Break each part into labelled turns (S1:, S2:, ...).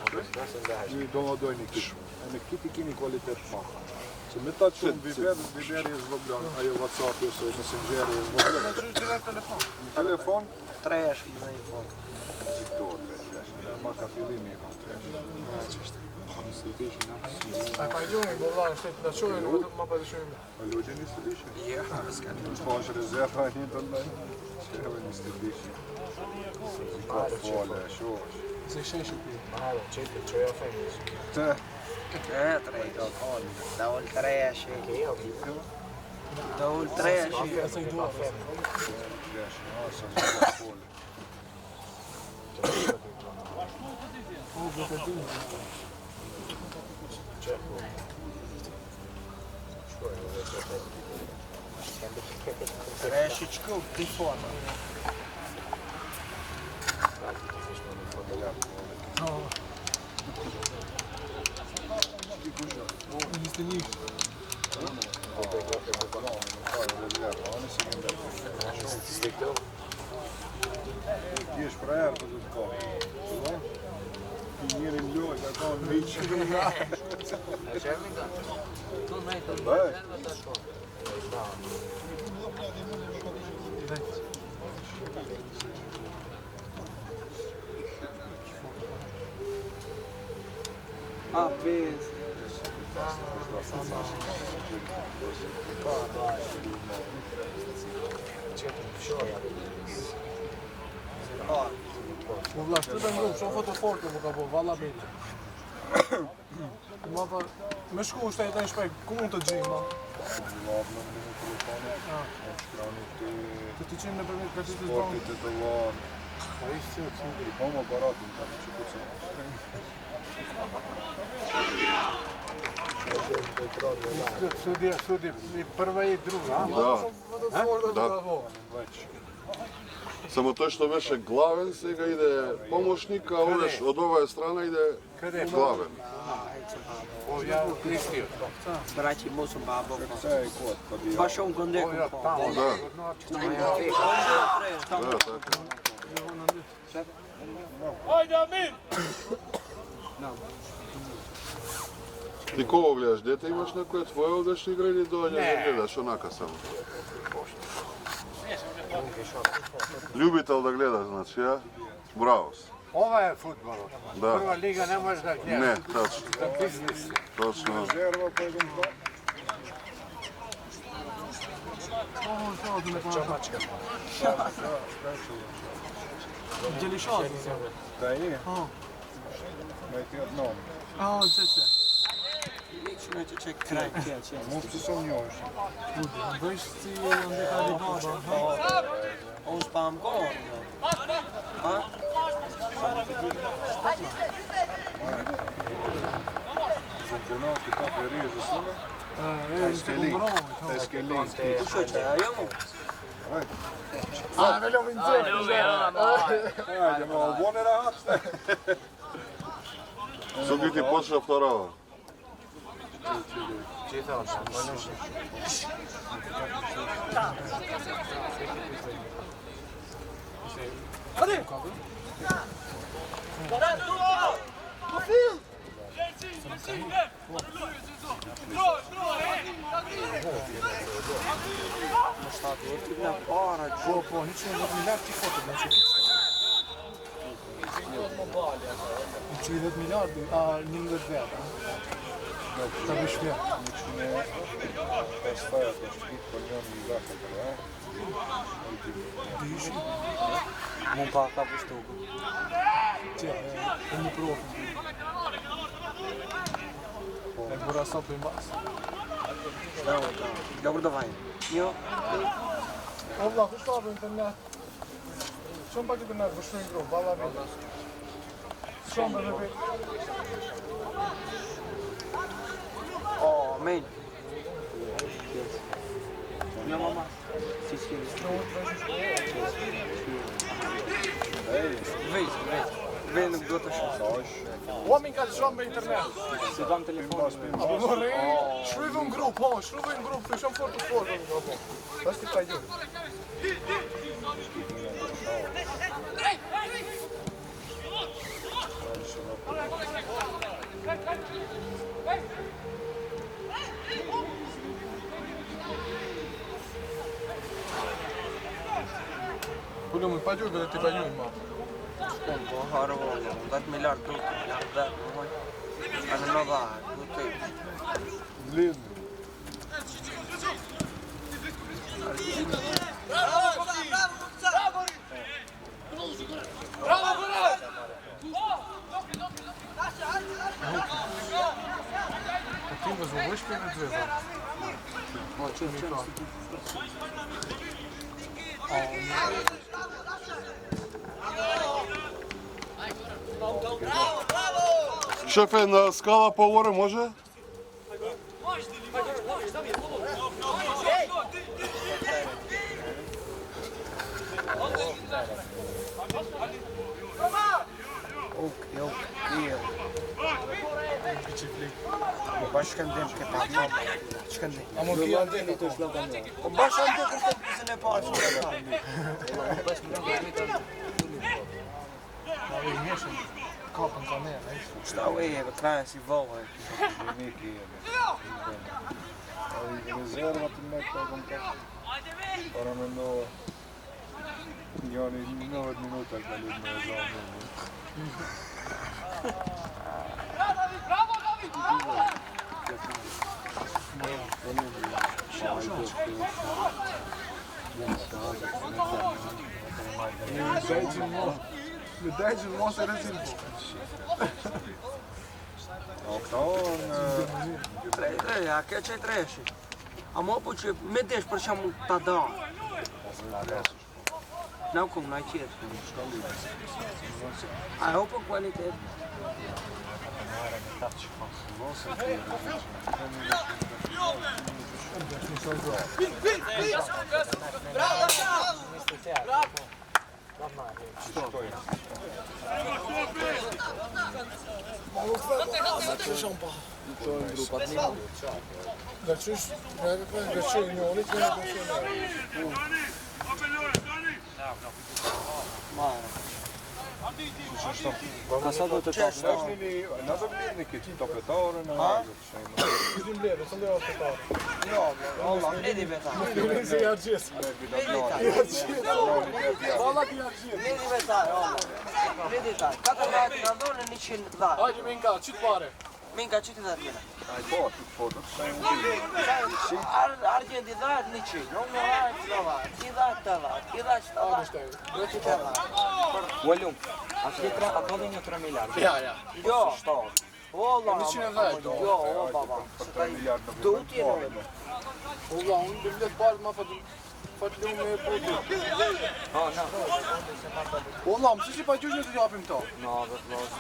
S1: Nu de dojnë këtë. Në këtë keni kvalitet të madh. Se me ta çon viberi zvoglan, ajo WhatsApp ose Messenger zvoglan. Telefon
S2: 3 në iPhone.
S1: Ma ka fillimi e ka
S3: A pa ljumi, bolla, shtet da çojnë, ma pa dëshojmë.
S1: A lojë një së dishë?
S2: Ja, s'ka të
S1: Po është rezerva një të ndaj. Që e një së dishë. Ka fole, shosh.
S3: Se sheshi ti. Mahalo, qete, qoja fejnës.
S1: Të.
S2: Tre. Da ul 3 shi. Da ul 3 shi.
S3: Se i dua fejnë.
S1: Asa zhë fole.
S3: O, bëtë
S2: Tre shi qku, ti forma.
S3: Niste njih.
S1: Ti është pra erë për të të kohë. Ti njëri në lojë, ka ka në miqë.
S2: A, bez.
S3: Po vlla, shtu të ngrup, shumë fotoforke më ka po, valla bete. Ma pa, me shku është e të shpej, ku mund të gjim, ma? Të të qimë në përmjet ka qëtë të zbonë?
S1: Sportit e të lanë. Pa ishtë që të të po më baratin ka që përse.
S3: Sudi, prva je druga.
S4: Da. Samo to što veše glaven se ga ide pomoćnik, a ovdje od ove strane ide glaven.
S3: Ja listio.
S2: Braći mu su babo.
S1: Kësa e kod, pa di
S2: Baš on gondeku.
S4: Da, da, tako.
S3: Ajde, Amin!
S4: Ti ko ovo gledaš? Dete imaš neko je tvoje ovdješnje igre ili dođe da gledaš onaka samo? Ljubitelj da gledaš, znači, ja? Bravo si.
S5: Ova je futbol.
S4: Da.
S5: Prva liga ne možeš da gledaš.
S4: Ne, tačno.
S5: To je biznis.
S4: Točno.
S1: Žerva pa idem to.
S3: Gdje li šalti?
S1: Da je? Me ti odnom.
S3: A, qëse.
S2: Lično će ček kraj kjeće.
S1: Mund të së njosh.
S3: Bëjsh si ndeka di baba.
S2: On spam gonë. Ha?
S1: Campionat i ka për rizës në? Te skelin.
S2: Kusho që ajo mu?
S3: A, me lo vinzek.
S1: Ajde, ma obone rahat.
S4: Суди ти почна вторава.
S2: Na para,
S3: Po, nič ne vod milijard ti foto, znači. 30 milijardi, a 11 veta. Da bi švija.
S1: Поставят на шпит по нем и захотел, а?
S3: Diši.
S2: mu pa ka pustuku.
S3: Tje, një profi. E bura sa për mbas.
S2: Dobro da vajnë. Jo.
S3: O vla, ku shta për internet? Shumë pak internet, për shumë i gru, bala vina. Shumë dhe vit.
S2: O, men. Jo, mama. Si s'kemi. Vej. Vej nuk do të shumë.
S3: O, min ka të shumë me internet.
S2: Si dam telefon.
S3: Apo më rejë, shruve në grup, po, shruve në grup, të shumë fort të fort. Pas ti ka ju. По-любому, пойдем, когда ты пойдем, мам.
S2: Shkon po harvon, 10 miljard da moj. A në nova, nuk të
S1: Длинный.
S3: Ти визволиш перед зв'язом?
S2: O, që
S4: Шефе, на скала повори може?
S2: Yok, iyi. Başkan dem ke pa. Shkëndi.
S3: Ama ki janë dhe këto.
S2: Po bashkan dem kur të pjesën e parë.
S3: Ma vej njëshën. Kapën ka ne, e ishte.
S2: Shta u e jeve, krajen si vohe.
S1: Veliki je. Rezerva të me të kom ka. Para me ndo... Njani 90 minuta ka lidh me zonë. Në dajgjën mos e rezin po.
S2: Treja, kjo që i treshi. A mo po që me desh për që mu të da. Në kom, në i qetë. A jo po kvalitet.
S3: Gërqysh, gërqy një onit, një gërqy
S2: Ka sa do të
S1: Është në do blidni këtë topetare në
S3: Këtim blerë, së ndërë të parë.
S2: Allah, ledi veta.
S3: Këtim se janë gjithë. Valla ki janë gjithë.
S2: Ledi veta, Allah. Ledi ta. 14 nga ndonë 100 dha.
S3: Hajde me nga, qitë pare.
S2: Minka qëti dhe të mire.
S1: Ai po, të shajnë
S2: Argjendi dha 100. Nuk në dha të dha. Ti dha të dha. Ti dha që të dha. Ti të dha.
S6: Volum, a ka dhe një 3 miliard?
S3: Ja.
S2: Jo. O, Allah.
S3: 110,
S2: Jo, o, baba. Do u tjenë.
S3: Ola, unë dhe vletë parë ma fatë lumë me poti.
S6: Ha, na.
S3: Ola, më si pa gjysh në të japim ta?
S6: Na, dhe të vazhë.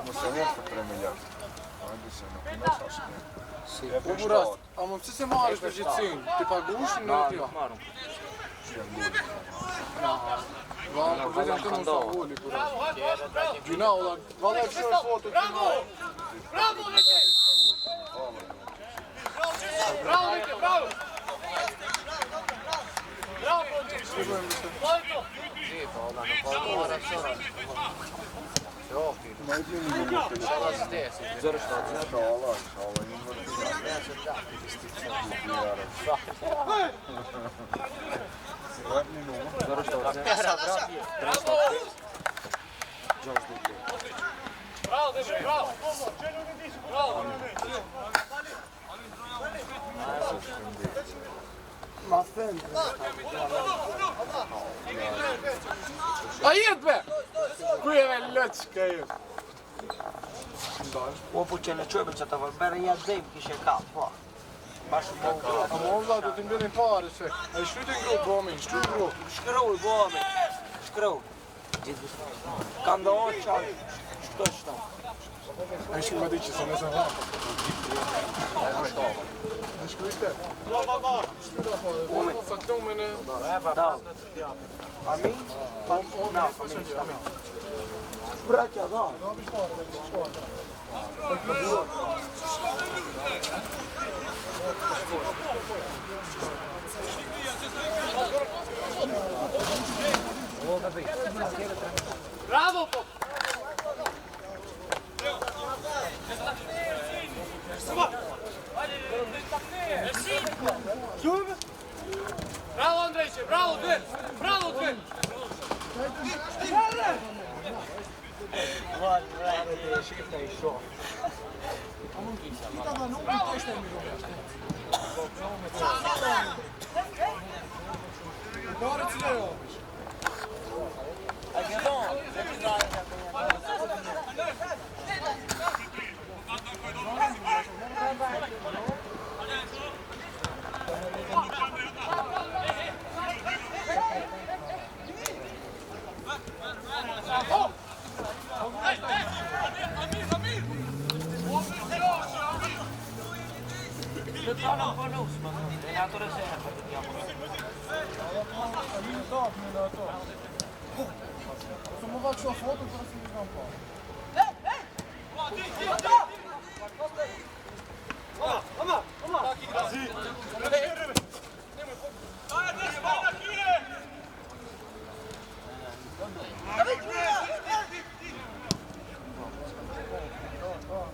S1: mos e vjen për 3 miliard. Hajde se nuk i nësë asë
S3: Po burast, a më pëse se marrësh për gjithësin? Ti pagush në të ja?
S6: Marëm.
S3: Va, për vetëm të mos avulli, burast. Gjuna, ola, valla e këshër foto të gjuna.
S7: Bravo, Vete! Bravo, Vete, bravo! Bravo, Vete! Bravo, Vete, bravo! Bravo!
S2: Ma thënë.
S3: A jetë be? Kuj e me lëq, ka jetë.
S2: O, po që në qëbër që të vërbere ja dhejmë kishe ka, po. Bashkë po.
S3: A më vla, do t'i mbërin pare, se. A i shkryti në grupë, bomi, shkryti në grupë.
S2: Shkruj, bomi. Shkruj. Ka ndohë qarë. Shto shto.
S3: A i shkri ma di që se nëse vapë. A i shkryti. Shkryti da pare. Faktum me në...
S2: Da. Amin? Na, amin. Braća, da.
S3: Da bish pare, da bish pare.
S7: Bravo, po! Merci!
S2: Guarda, scelta il show.
S3: Tava num teste mi Govorec ne je obiš.
S2: A che no? Non conosco, è nato reserva, vediamo.
S3: Samo faccio foto per si vede un po'.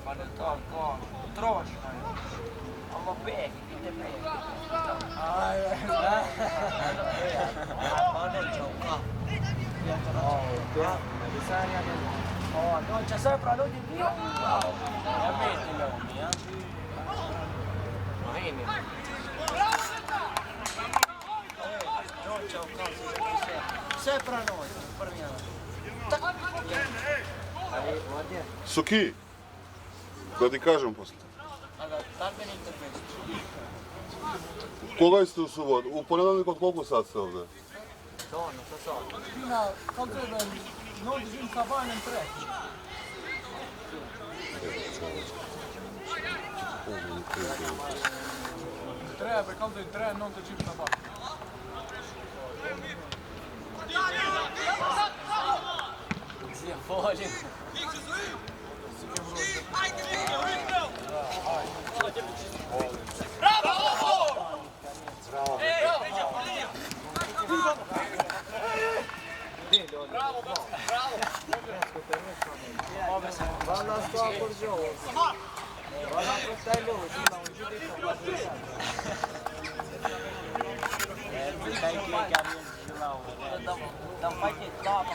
S2: Ma ne tocco, trosca. Ma bene, dite bene. Ma non gioca. Oh, non c'è sempre lui di Dio. E metti le ommi, Vieni. Non c'è un caso. Sempre a noi, parliamo.
S4: Суки, да ти кажем после.
S2: Darbe intervento.
S4: Кога сте у субот? У понеделник од колку сат сте овде?
S2: Non so.
S3: Fino a quanto non disin cavallo in tre. Tre, per quanto in tre non disin cavallo.
S2: Zia foglia. Valla sto a Borgio. Valla a fratello, non giudico. Dai che cambia il lavoro. Da un paio di dopo.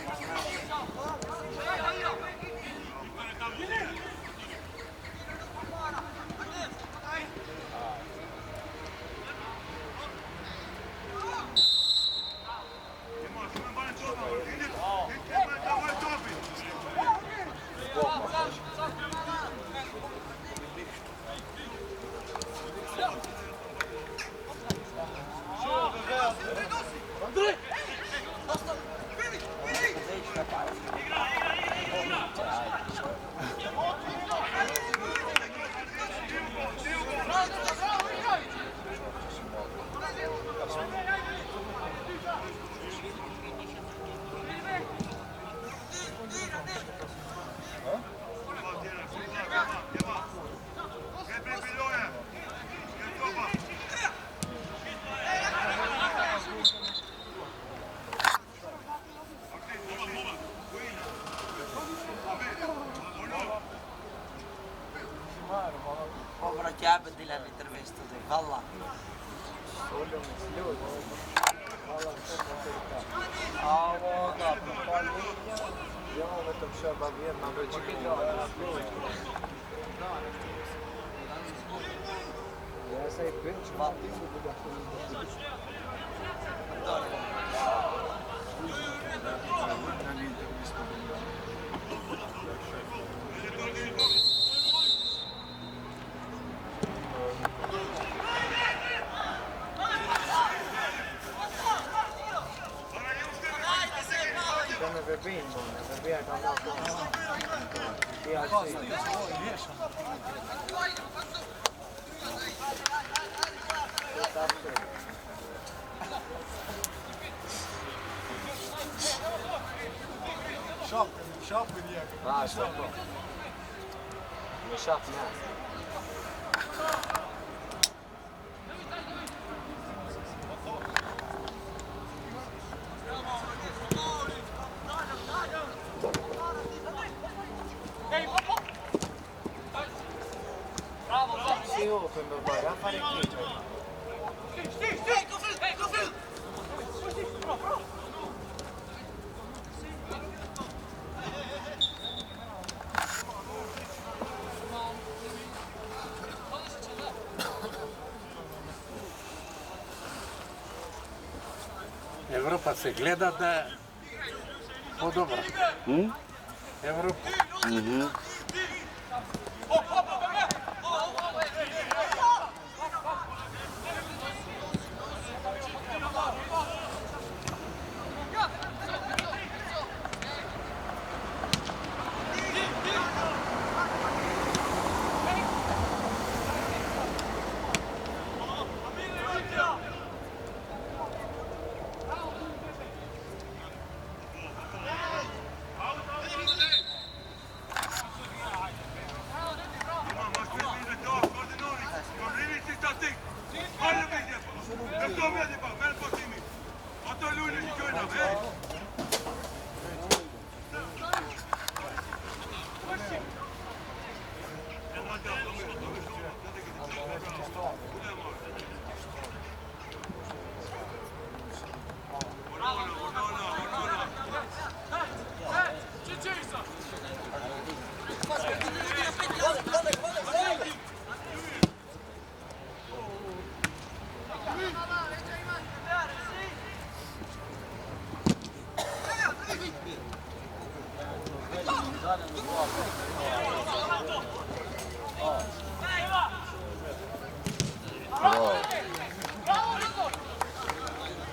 S2: Обратя дилен интервисту, валла. Ало, да, я в этом все обогрел, надо я sei bench, ma ne verbena cantato.
S3: Šap mi nije.
S2: Ah, što to? Šap ne. Sì, oh, che mi vai a fare qui.
S5: Evropa se gleda da je podobra. Evropa.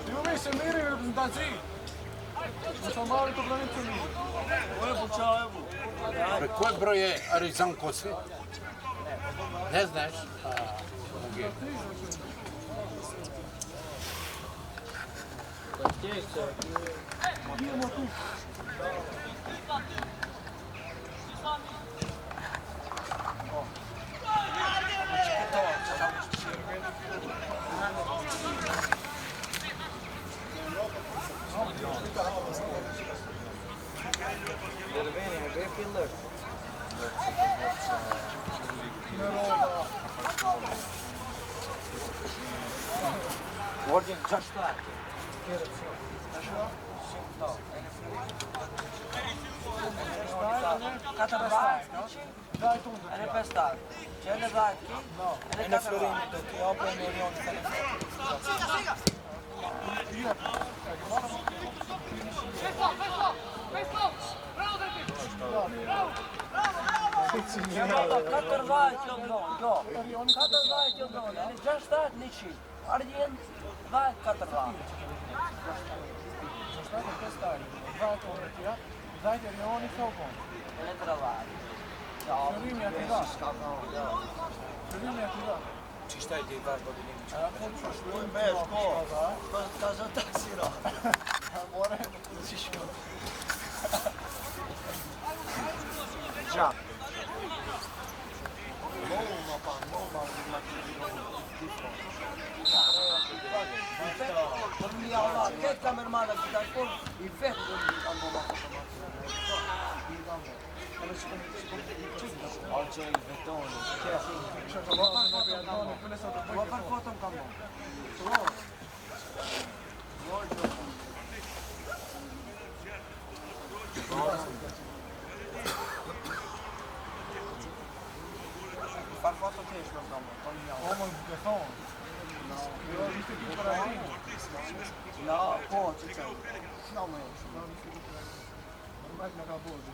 S3: Ljudi se miri u reprezentaciji. Da smo mali to granicu miri.
S5: Koji broj je Arizan Kosi? Ne znaš?
S2: Orgen just like. Ene pestar. Ene zajedki. Ene florin. Ja opet milion. Katër vajt jo gnon, jo. Katër vajt jo gnon. Ene 60-100. Arjen vajt katër vajt.
S3: Dajte Rioni Sokon.
S2: Ene 3 vajt. Ja,
S3: Shërimi ati da. Shërimi ati da.
S6: Qishtaj di vash godinim.
S3: A ja po që shluim
S2: besh, po. Ka zë taksira.
S3: More, si shkjo.
S2: Qa. Për një Allah, këtë kamermana që ka shkon, i vetë dhe një kanë bo bako të matë. A që i vetonë, ma për fotën kam bo. Par fotën të ishme kam bo.
S3: Omën të thonë. Jo, ishte ti për ajinë.
S2: Ja, po, që që. Shna me jo.
S3: Majtë në ka bozë.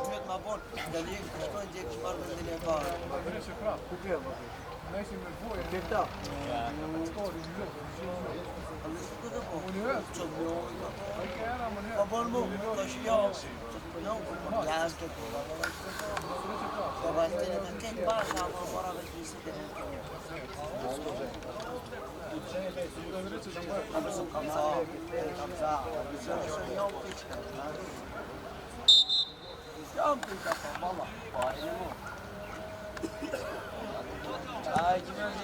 S2: Duhet ma bon, dhe një kështoj dhe kështë marrë me një barë.
S3: Vene që prapë. Ku të jebë? Ne ishim me vojë.
S2: Këta.
S3: Shkori, një lukë.
S2: Këtë po?
S3: Më një
S2: Që të mjojnë.
S3: A i ka era më një.
S2: Pa bon mu, ka shjo. Që të përnojnë, për jasë këtë. Pa vajtë të në këtë bashkë, ama mora me të njësit e në këtë. Kam za. Jam të ka pa, mama. Pa, e në mu. Aj, që me në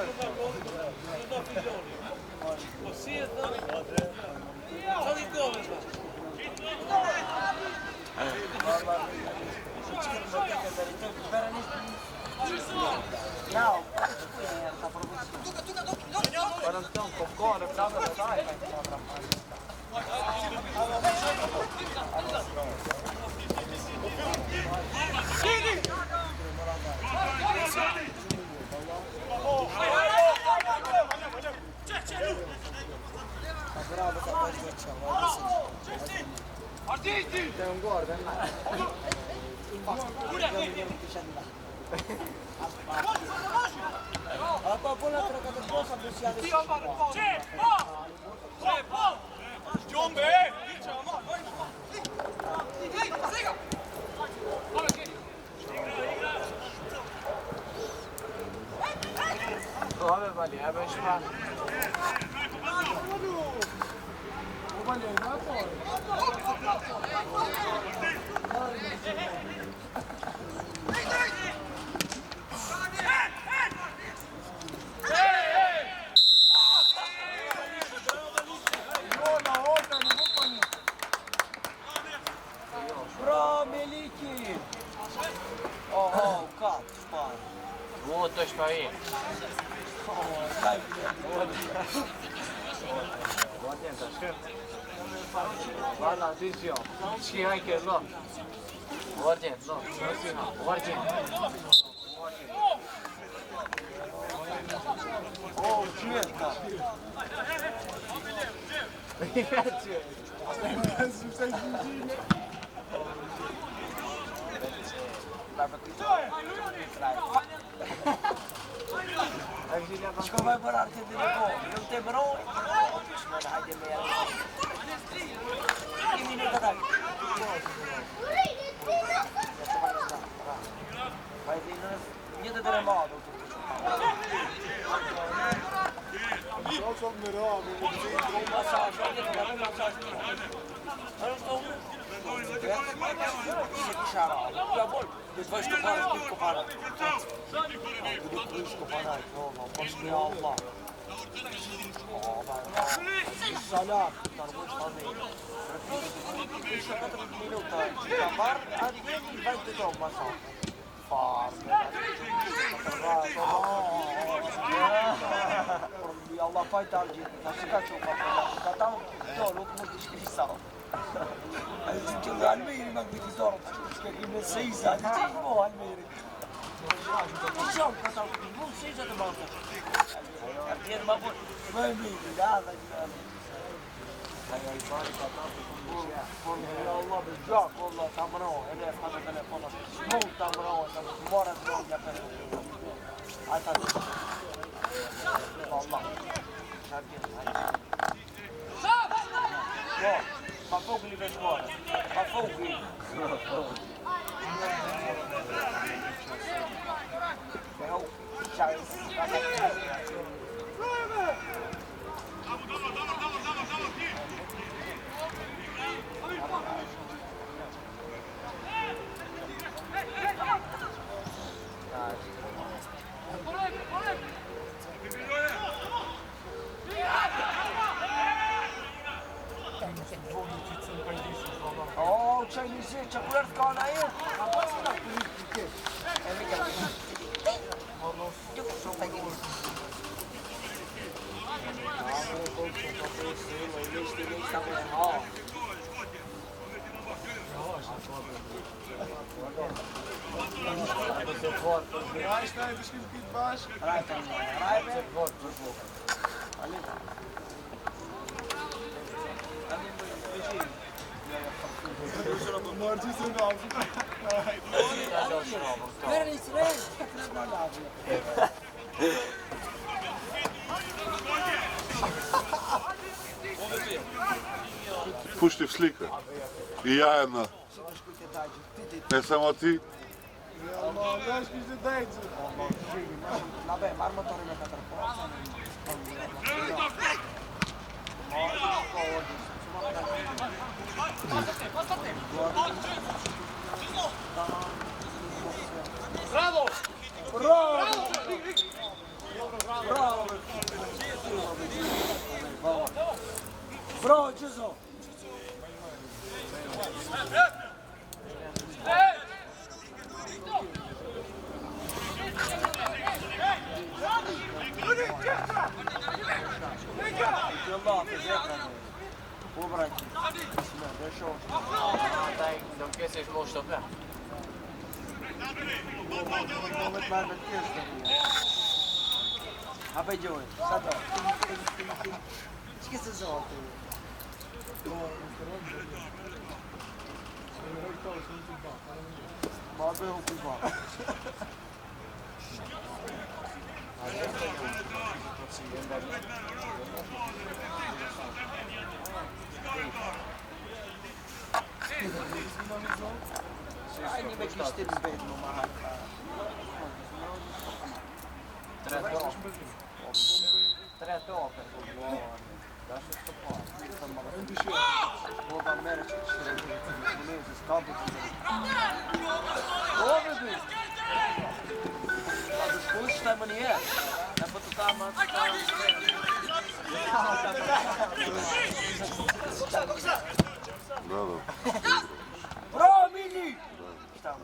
S7: Figlioli.
S2: Sada i gole. Bravo.
S3: Guarda un popcorn, bravo, dai.
S2: Bravo,
S7: Partiti!
S3: Sei un guarda,
S2: Apa pun lah terkata bos habis siap.
S7: Jombe!
S3: Vabbè, Vali, ben şuna. Vali, ne yapıyor?
S2: Bra Meliki! Oho, kap, spar.
S3: Вот то, что и. Valla diziyor. Şiha geliyor. Varcın, no. Varcın.
S2: Oh, čujeta. Što vai parar te de go? Eu te bro. Hajde me. I minuta tak. Hajde nas. Nie da dremado. Masaj, hajde da me masaj. Ano što? Ja bol. Bez vai što para spit para. Budu para. No, pošli Allah. Salat, tarbuş fazla. Еще 4 минуты. Камар, а деньги 20 дом масал. Фар. Allah fayda alacak. Nasıl kaçıyor bak. Katam doğru mutluyuz ki sağ. Çünkü halmeyi bak bir doğru. Çünkü ben sayı sadece bu halmeyi. Çok katam. Bu şey zaten bak. Diğer bak bu. Ben bir daha da. Allah بالجوع والله تمرون انا هذا تليفون مو تمرون مره تمرون يا فندم والله شاكين ما فوق لي بشوار ما فوق لي O, çayınızı, çakılar kanayı.
S4: Pušti slike. I ja jedna. Ne samo ti.
S7: Bravo!
S2: Bravo! Bravo! Bravo, Đezo! Yallah, fizekam. Pobrati. Došao.
S6: Daj, dok keseš možeš to pea.
S2: Moment maar met eerste. Apa Joey? Sada. Esquece só. Babe o kuba. Ai, nem me quis ter bem no mar. Tre tope. Da se stopa. Ovo američki Kinezi s kabelom. Ovo bi. A da skuši šta ima nije. Da pa tu tamo.
S4: Da, da.
S2: Bravo, Mini! Šta mu?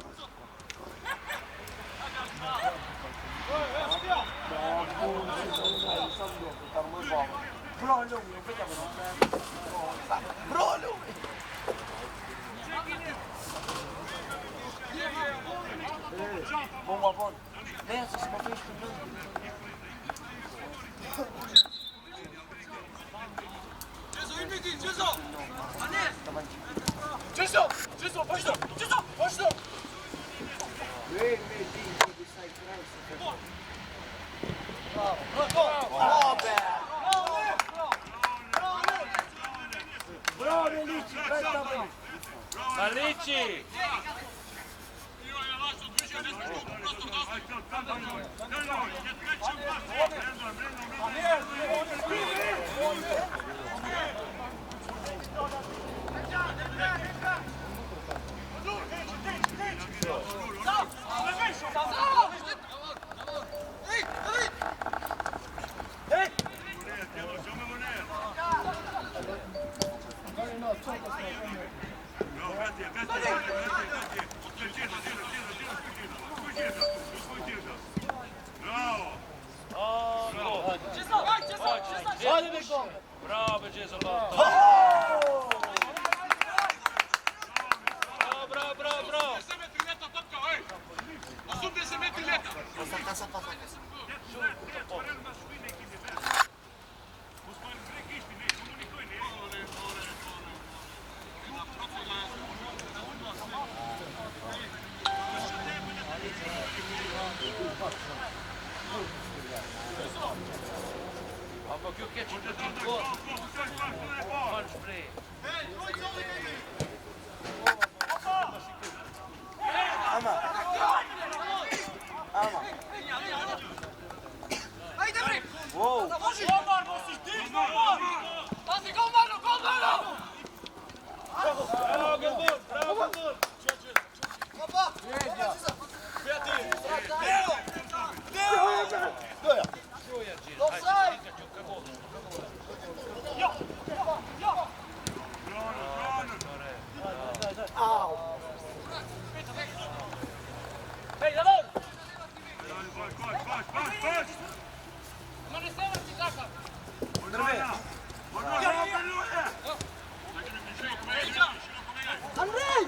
S2: Brollo, Brollo! Bomba bom. Nessa, se botou isso
S7: Jezo, başla! Jezo, başla!
S2: Bravo, Lici,
S7: Alici! Bravo, Jezo, bravo! Bravo! 80 metri leta, topka, ej! 80 metri leta!
S5: Ama gök geçti. Gol. Punch play.
S2: Ama. Wow.
S7: Omar, nosiš ti, Omar! Pazi, gol Marno! Bravo, gol! Hej, Davor! Ma ne snemaš ti takav!
S2: Andrej!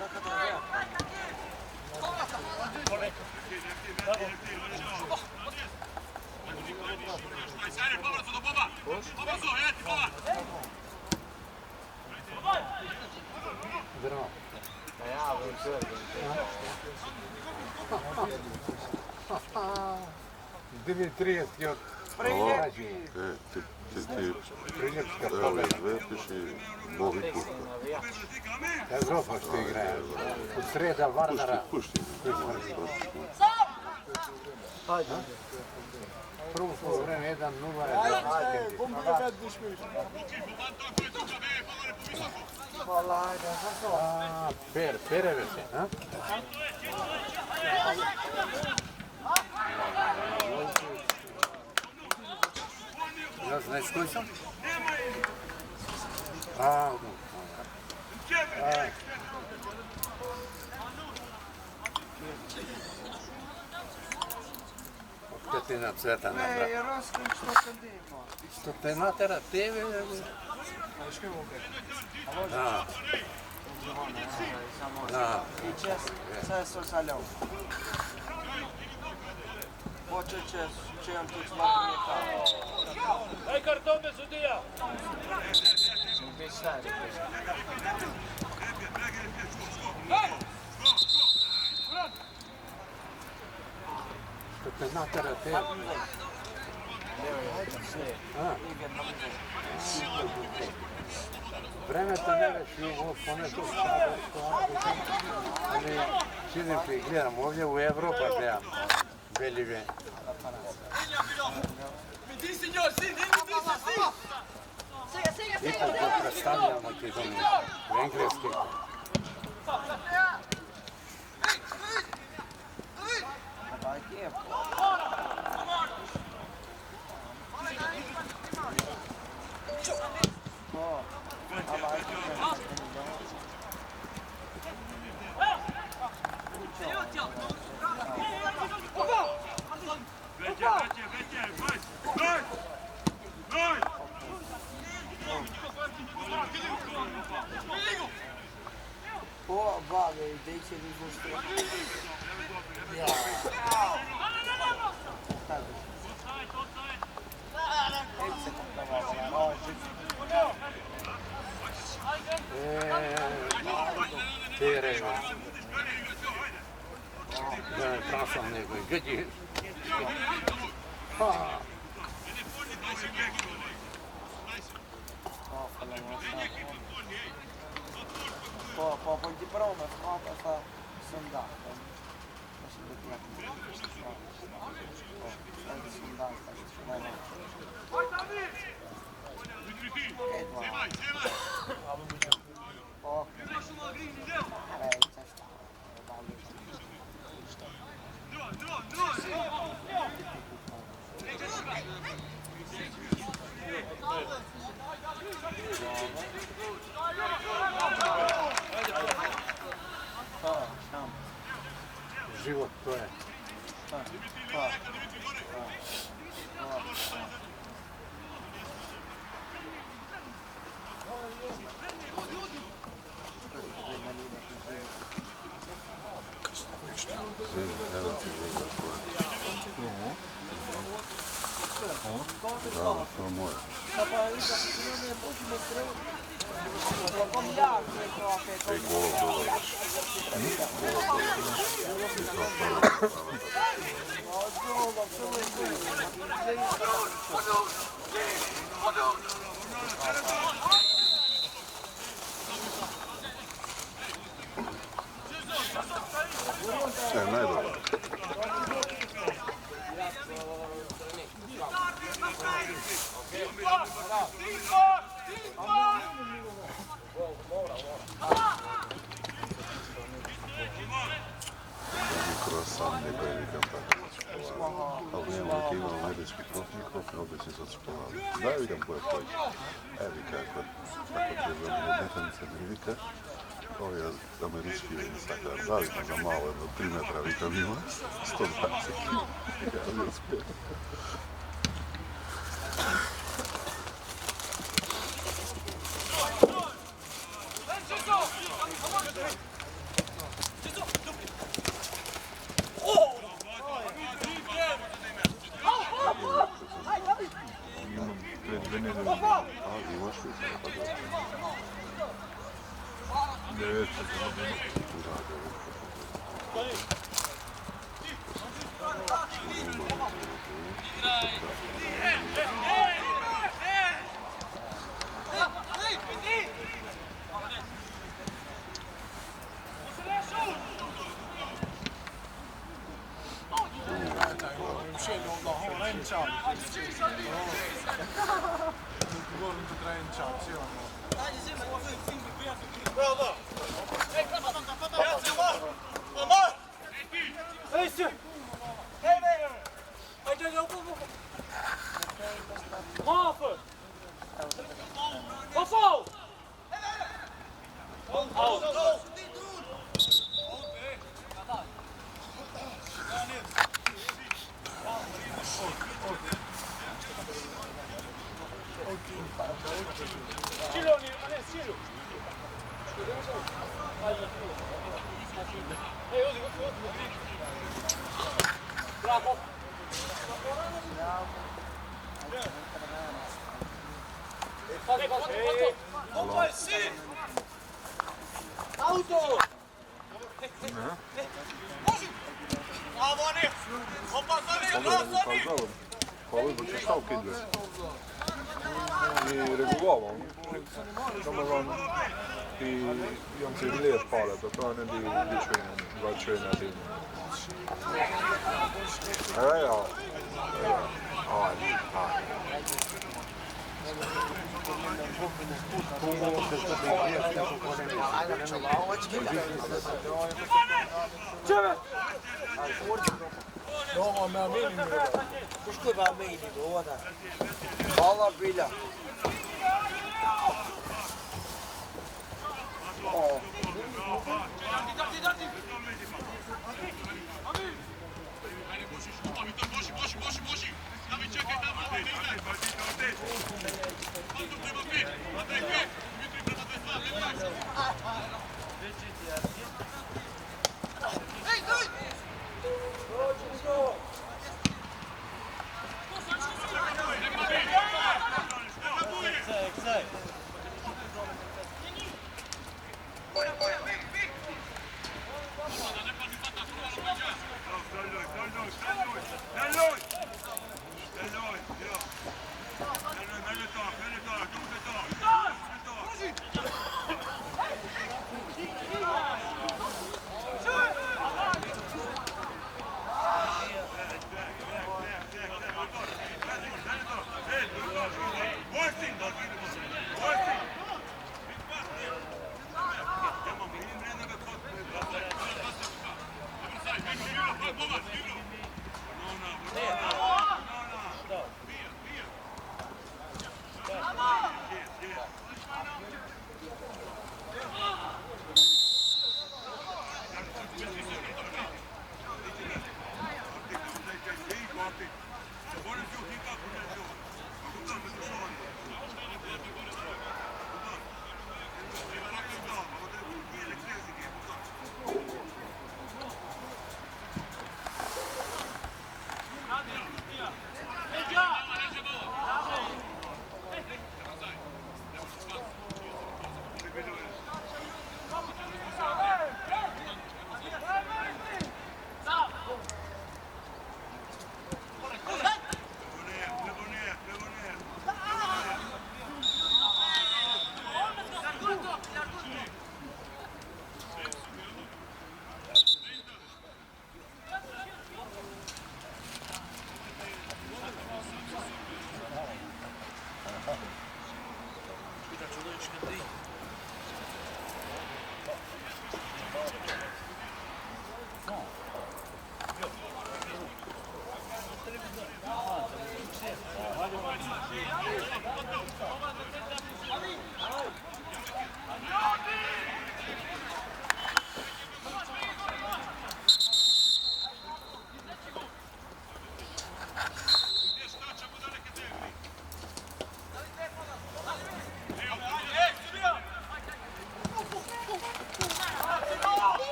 S3: Дмитриевский от
S4: Ти evo izvetiš i Bovi pušta.
S3: Evropa što igra. Od sreda Varnara.
S4: Pušti.
S3: Prvo smo vreme 1-0. Pereve se, a? Znaš koji sam?
S5: Pravno. Kad ti na cveta nabra.
S2: Ne, rozkrim što se dima.
S5: Što te natera tebe? Da. Da.
S2: I često saljom. Počet će on tu smatri kao.
S7: Daj kartone, sudija!
S6: Već stari.
S5: Što te natera tebe? Vreme to ne reši ovo ponešto sada ali činim ti gledam ovdje u Evropa gledam Beljive. Ipak ga predstavljamo ti domu u engleski.
S2: Daj tiempo. Ko bave i gdje će li izlušiti? Ja.
S5: Tere. Da ne prasam nego i gdje.
S2: Poi di prova smata fa sondata. Lasci vedere. Sondata.
S5: Život to je.
S4: Da, to je moje. I golov dodaš. Najdobar. Croissant ne pravi kampanje. Ali imamo uvijek imamo američki profil, obični su čokolade. Daj vidim koje hoće. Evi kako ti je zabilo metanice prilike. Ovo je američki sakar. Davimo za malo jedno 3 metra vitamina. 120 kg. Ja ne uspijem. Ali imaš li se napadao? Evet.
S3: Går inte dra en chans, ja.
S1: Hvala, bo će stavke ide. I reguloval. Ramadan i on se lijep pala, da to ne bi dva na dinu. Ja.
S3: Ovo me amini mi je.
S2: Uško je amini, ovo da. Hvala bilja.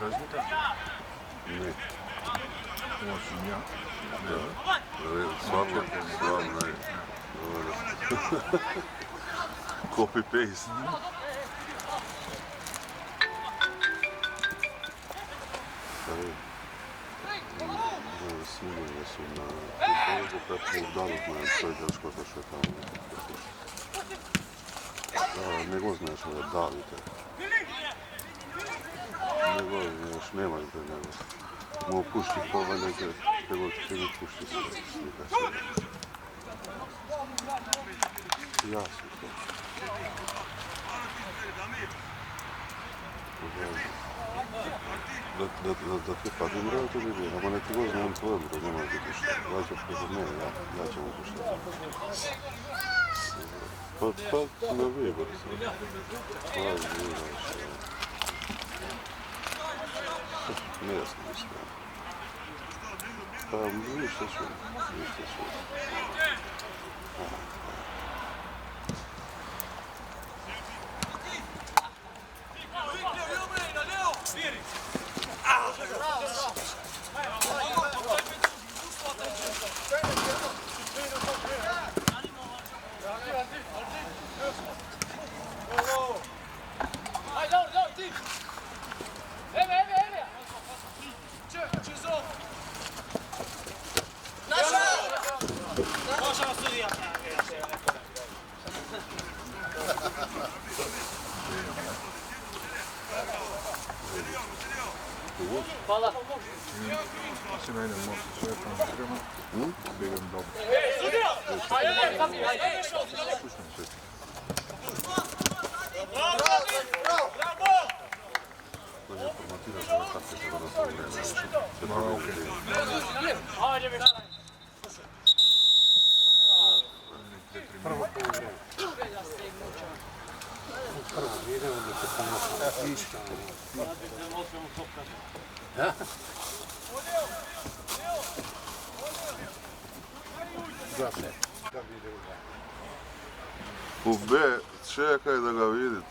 S1: Rezultat?
S4: Ne.
S1: Osim ja.
S4: Stvarno ne. Copy-paste. Sigurno da su na futbolu kako dalutno je sve dečko to što je tamo. Ne go znaš da davite. nego još nemaju da nego. Mogu pušti kova neke, nego ćete mi pušti slika sve. Jasno to. Da ti padim rado ljudi, ама не ти го знам твоем, да няма да пуша. Лазо пред мен, ja ćemo pušati. Pa na vibor se. Nejasno mislim. Pa ništa su.
S6: Hvala.
S1: Si mene možete sve transferima, bigam dobro. Puštam se. To je formatiraš ove takve za vodostavu vremena. Ma, okej.
S5: Prvo polovreme. Prvo ide, onda se ponosi. Ništa. Da? Da se. Da vide u da.
S4: U B, čekaj da ga vidite.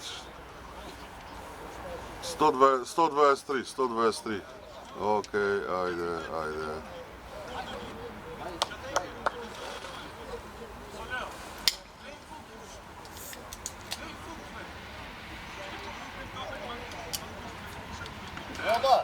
S4: 123. Okej, ajde.
S3: Dobar!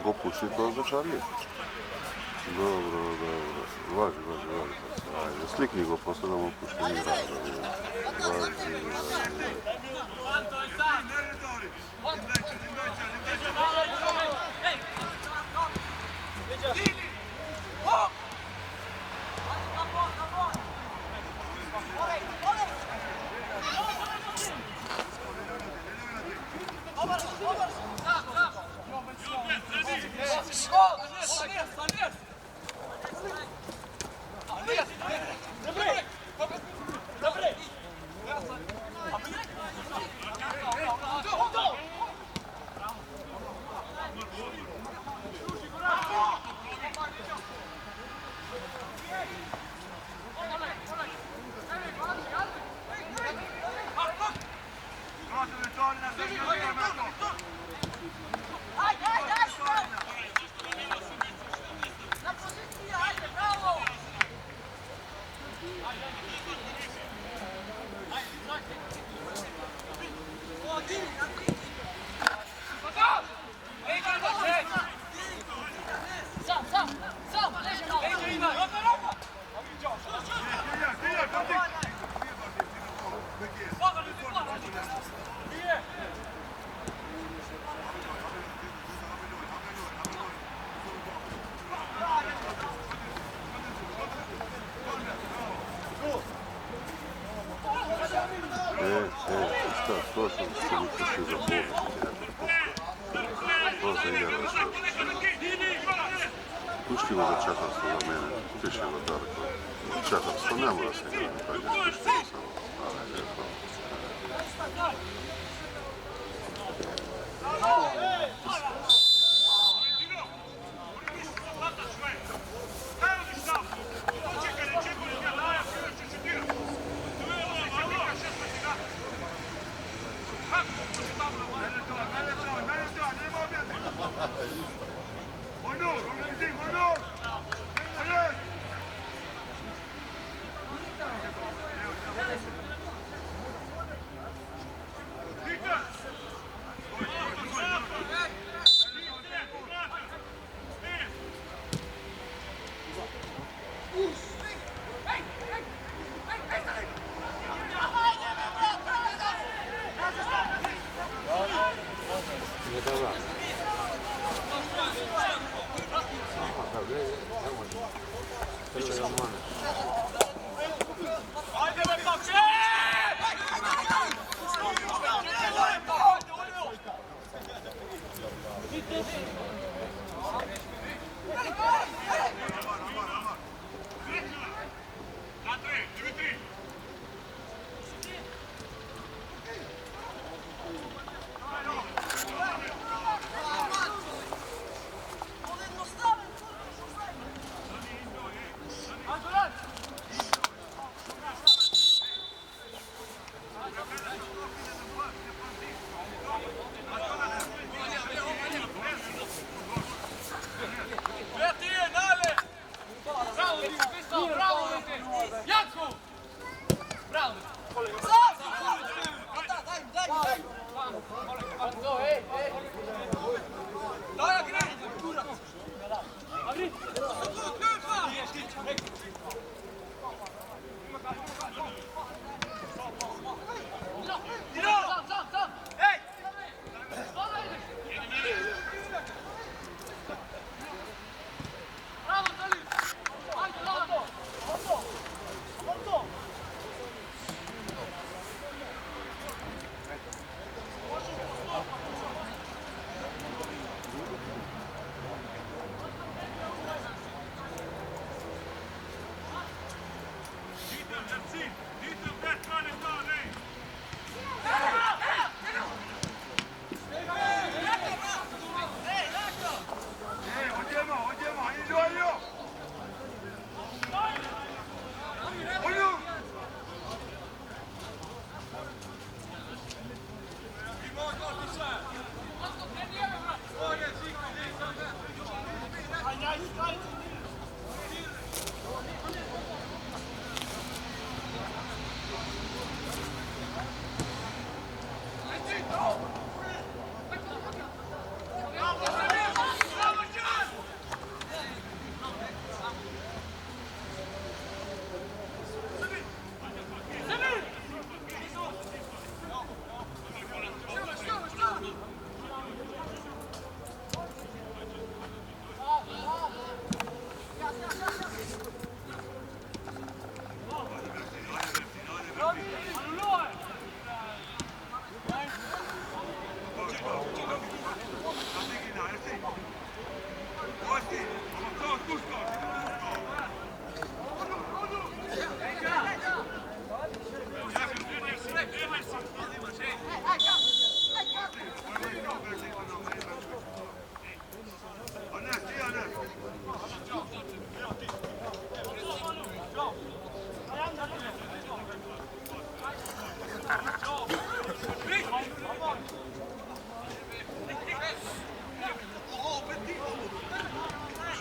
S4: Го пуши тоа за Чарли. Добро. Важи. Ајде, сликни го после да му пушти игра. Важи. Tiški za čekarstvo za mene, tiši Darko. Čekarstvo ne mora se igrati, kad je tiški samo. Ali lijepo.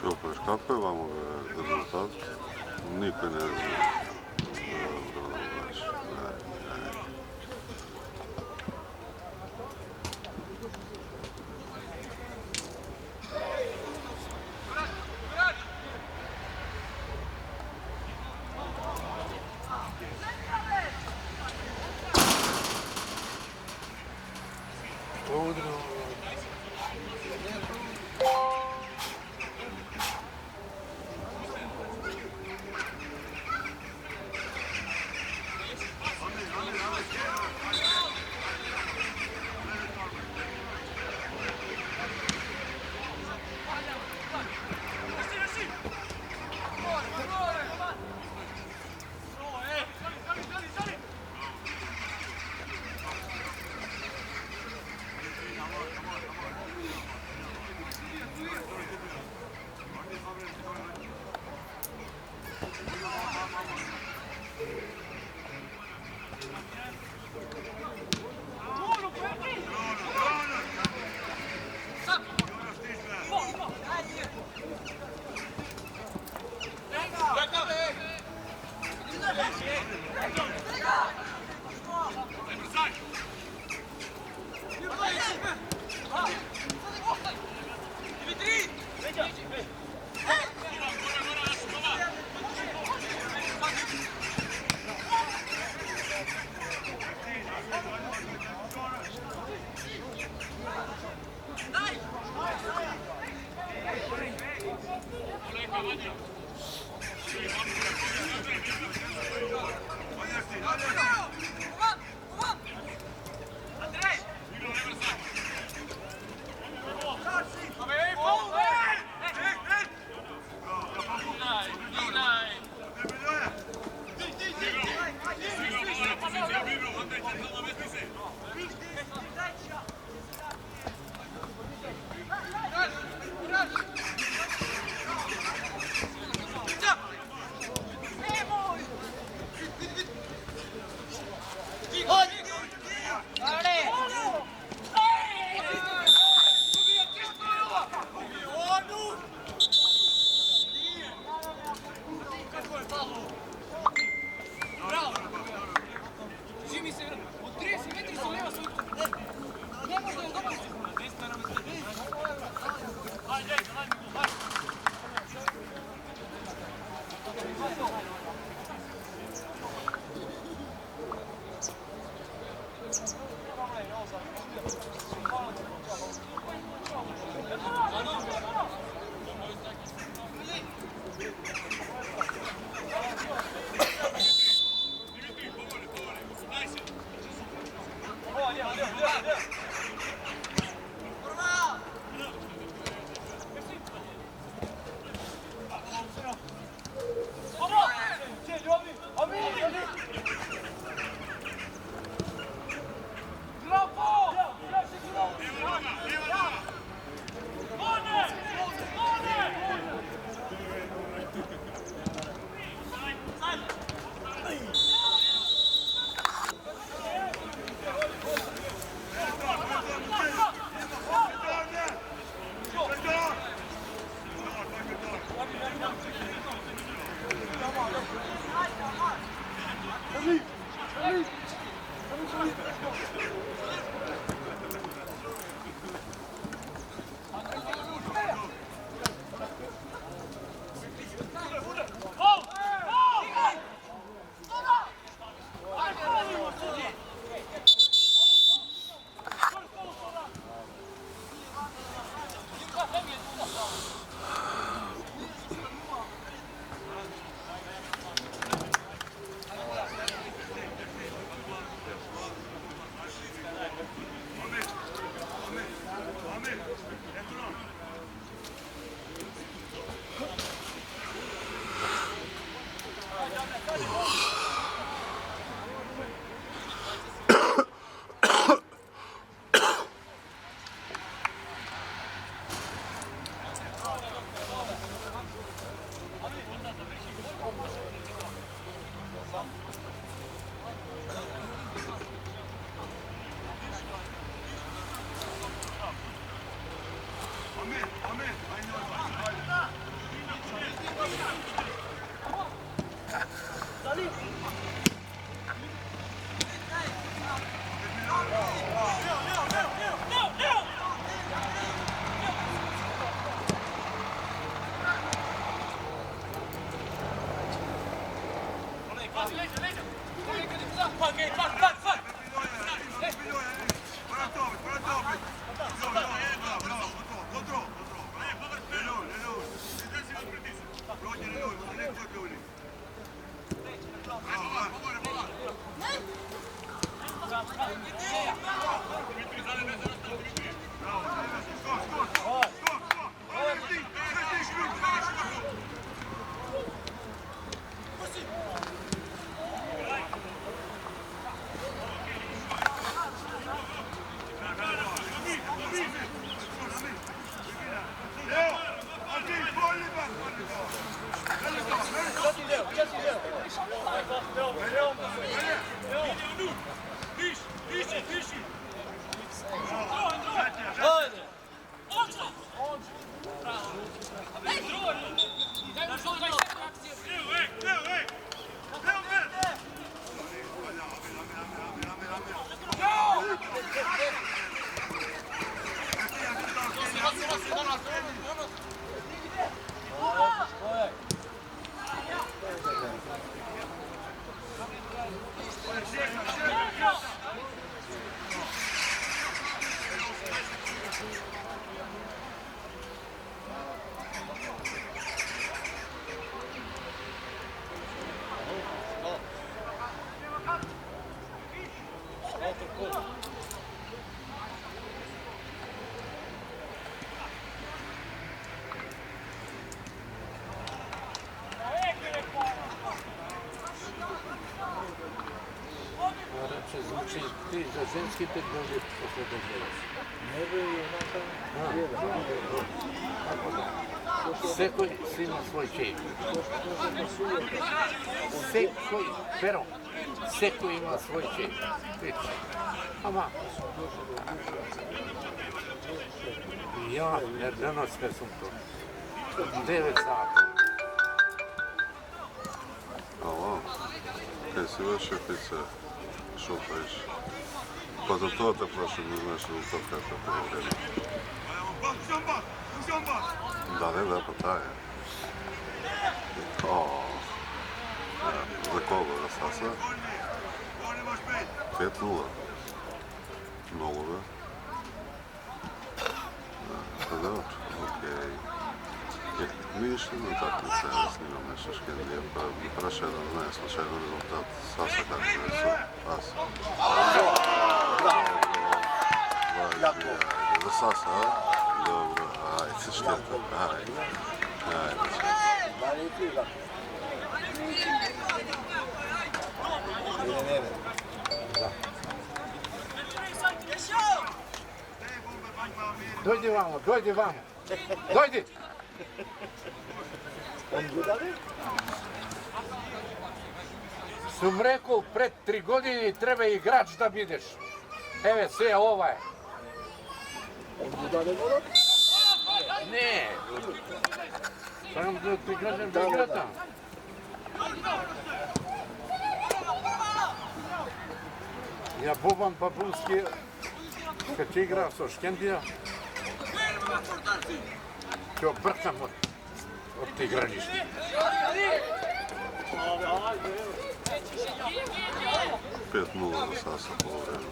S4: Šopeš, kako je vam rezultat? Niko ne zna. Dobro, baš.
S5: ti za ženski tek dođe posle dozvola. Секој си има свој чеј. Секој, Перо, секој има свој чеј. Ама, ја, денос кај сум то. 9 сата.
S4: Ало, kaj si vaša pica šopaš? Pa za to te prošlo ne znaš rezultat kako je prvo vreme. Da, pa taj je. Za koga da sasa? 5-0. Mnogo da. Pa dobro, okej. Mi išli na takmice, ja snimam nešto škendije, pa mi prošao jedan, ne, slučajno rezultat, Sasa kako je su, Asa. Ajde, za Sasa, a? Dobro, ajde, šteta, ajde.
S2: Da li ti da? Ili ne?
S5: Дојди вамо, дојди вамо. Дојди! Сум рекол пред 3 години треба играч да бидеш. Еве се ова е. Не. Сам да ти кажем да играта. Ја Бобан Бабунски, кад ќе игра со Шкендија, ќе обркам од те игралиште.
S4: Пет 0 за Саса по време.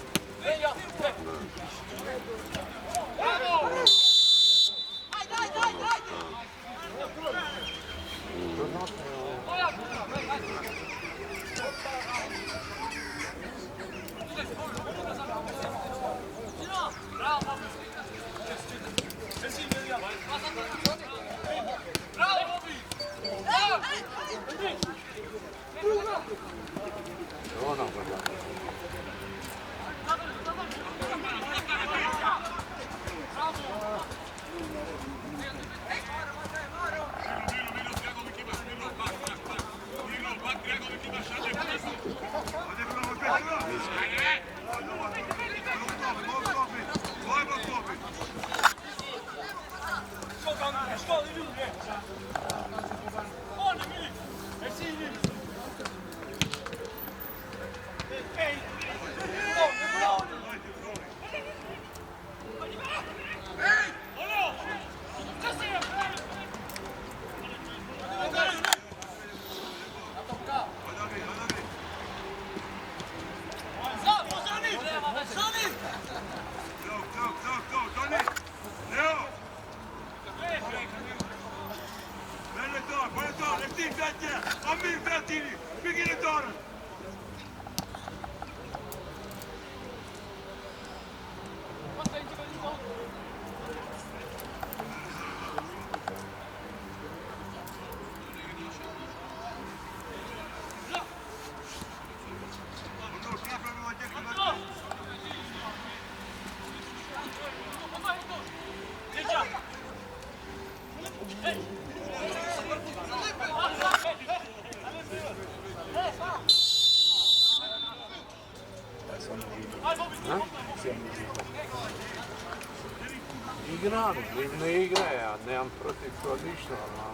S5: Играм, не играя, немам против тоа ништо, ама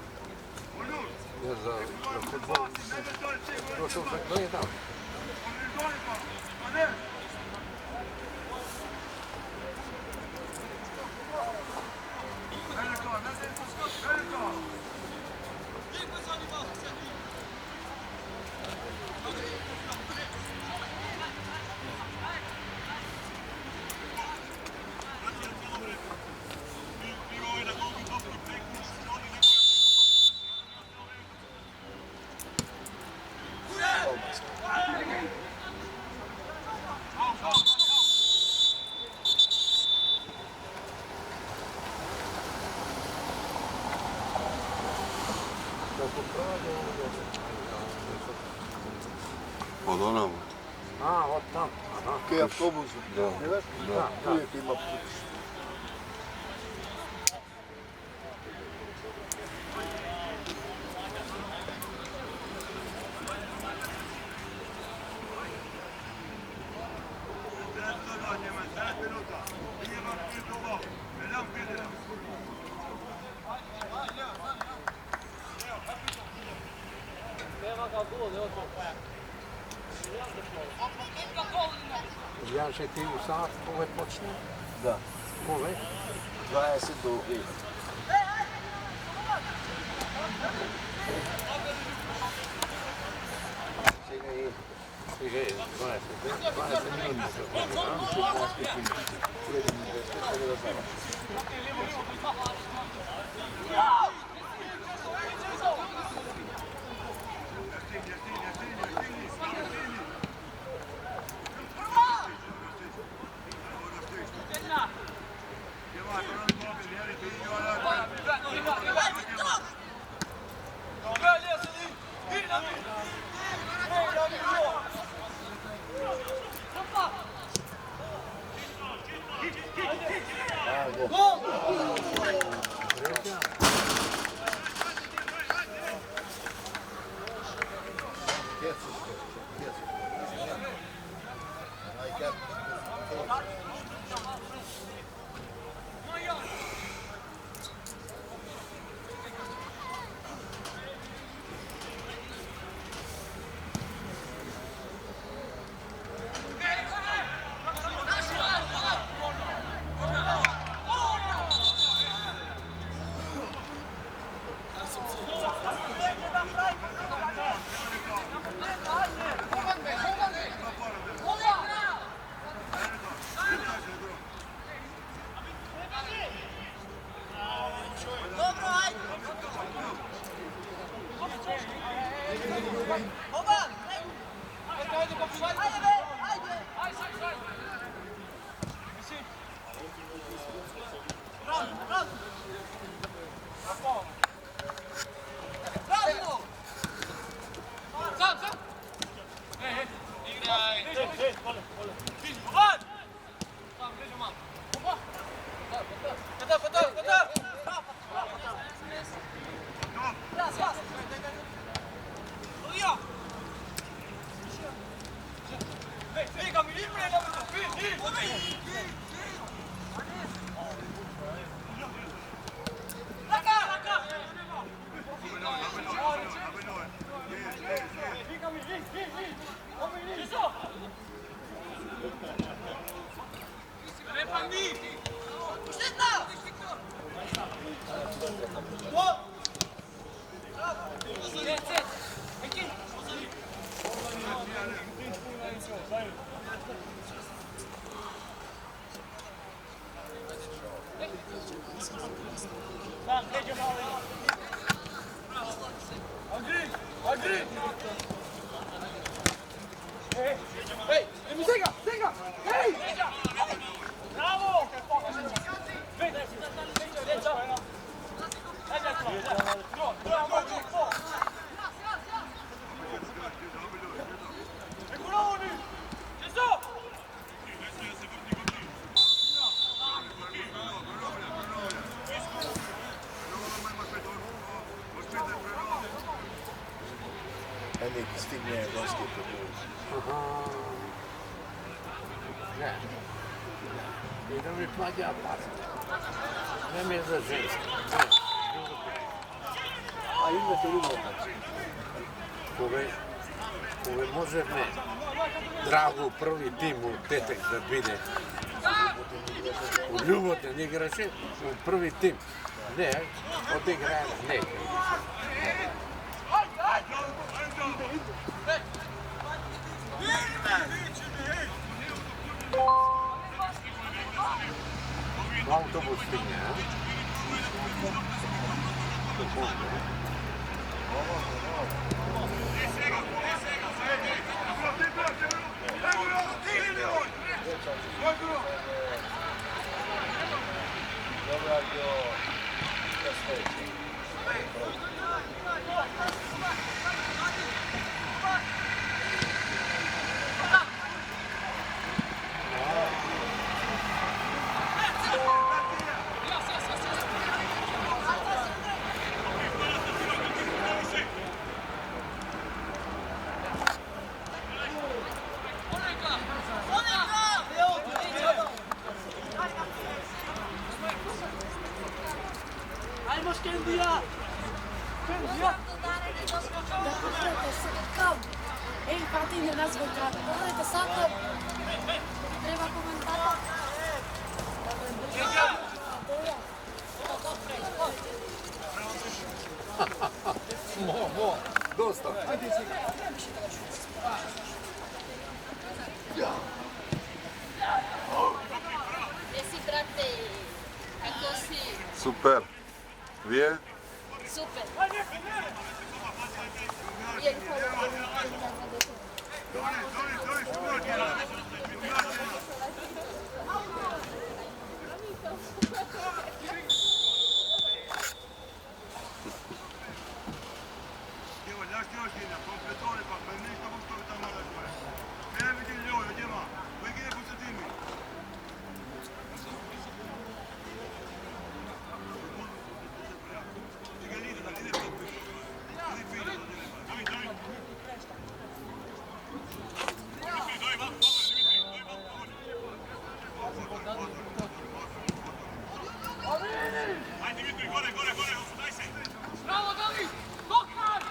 S5: ја за фудбал дошол да гледам.
S4: Od onamo.
S5: Од там.
S4: Kaj autobus, gledaš? Uvijek ima put.
S5: Ja će ti u sat ove počne?
S2: Da.
S5: Ove?
S2: 20 do 5.
S5: Stiže 20 minuta.
S4: Neki stigne ženske produžbe.
S5: Ne. I da mi plaća pasa. Ne mi je za ženske.
S2: A imate uloga?
S5: Ove može me drago prvi tim u petak da bide. U Ljuboten igrače u prvi tim. Ne, odigrajem neke. Autobus stigne, a?
S2: Dobra, do kasneće.
S6: Idemo Škendija! Škendija!
S8: Da pogledajte se kam. Ej, pati ne nazve kam. Pogledajte sad. Treba komentator.
S5: Dosta.
S8: Jesi, brate? Kako si?
S4: Super. Vije?
S8: Super.
S7: Bravo, David! Dokar!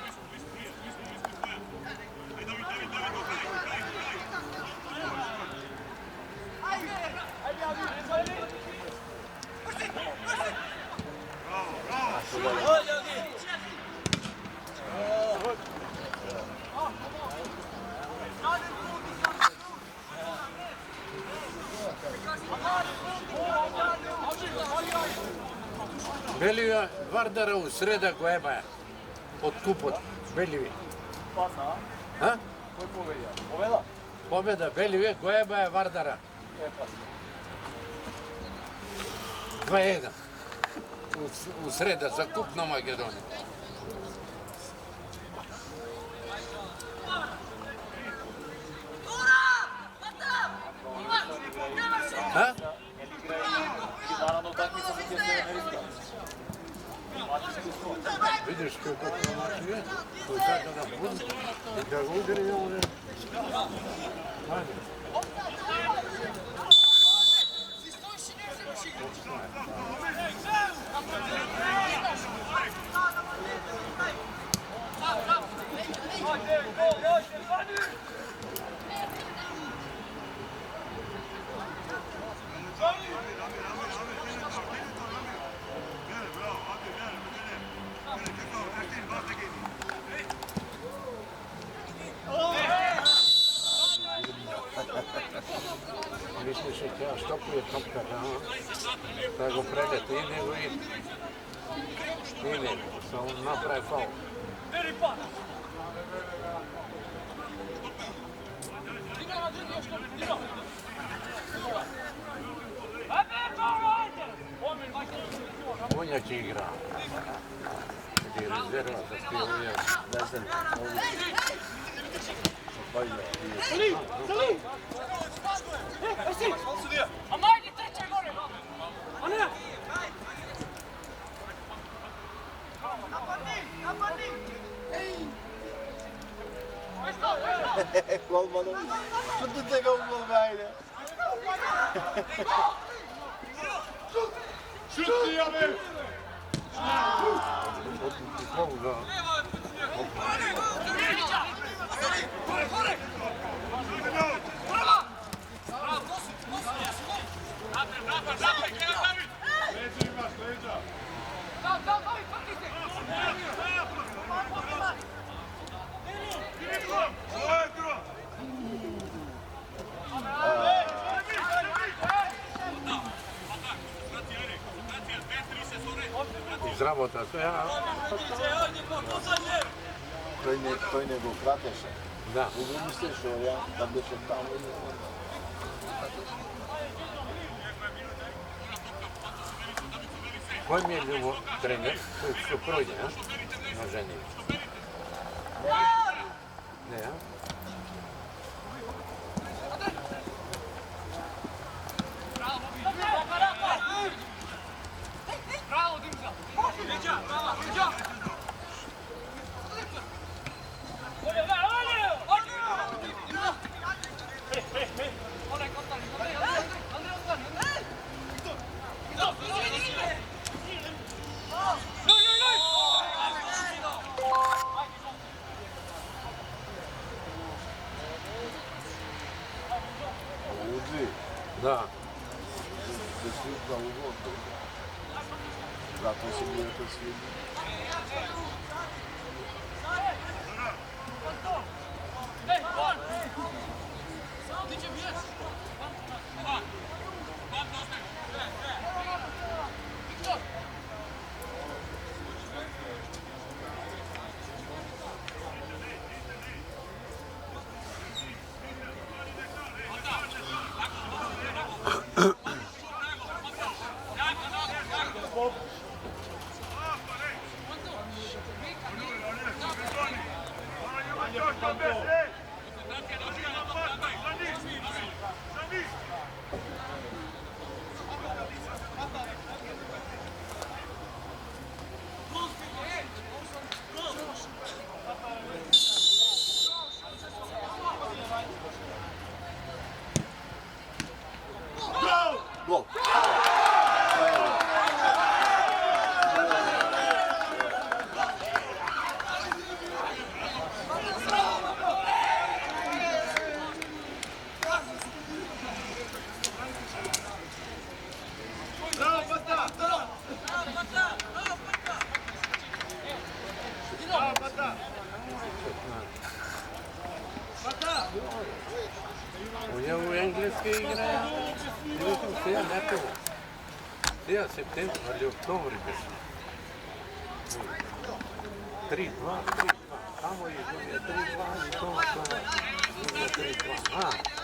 S5: Belivija Vardara u sreda Goebaja. Od Kupot. Belivi. Ha?
S2: Koji povedja? Poveda?
S5: Pobjeda Belivije Goebaja Vardara. 2-1. U sreda za kup na Makedoniju. Ha?
S2: Naravno, utakmica za tjesne Amerika.
S5: Vidiš kako to je? To je tako da budu. I da ga udari ovdje. Hajde. Misliš da ja štopuje topka, da go predete i nego i štine, samo napravi faul. Unjak igra. Gdje je rezerva za ti unjak.
S6: Sali! Esi! A majdi treće gore! A ne!
S2: Golmanı. Tuttu tek olmalı böyle.
S7: Šuti, Jabe!
S5: Zdravo, to ja.
S2: Той не го кратеше.
S5: Да.
S2: Го мислеше, да беше там.
S5: Кой ми е любо тренер? Той ще пройде, а? На жени. Не, а?
S6: Bravo, Dimza! Leđa, bravo, leđa! Onaj kontan, Andrej,
S4: Uđi,
S5: Da.
S4: da svi za uvod. Zato se budete svi. Gol.
S5: U engleske igra, međutim se ja nekako, ja septembru, ali oktobri biše. 3-2, tamo je dobio 3-2 i to 3-2.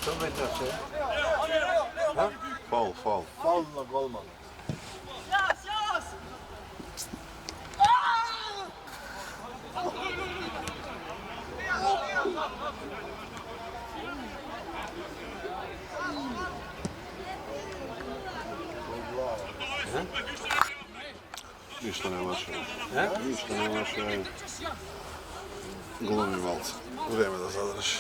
S5: Što međa se?
S4: Faul. Faul na golman. Ništa ne vaše. Ništa ne vaše. Golovi valca. Vrijeme da zadrži.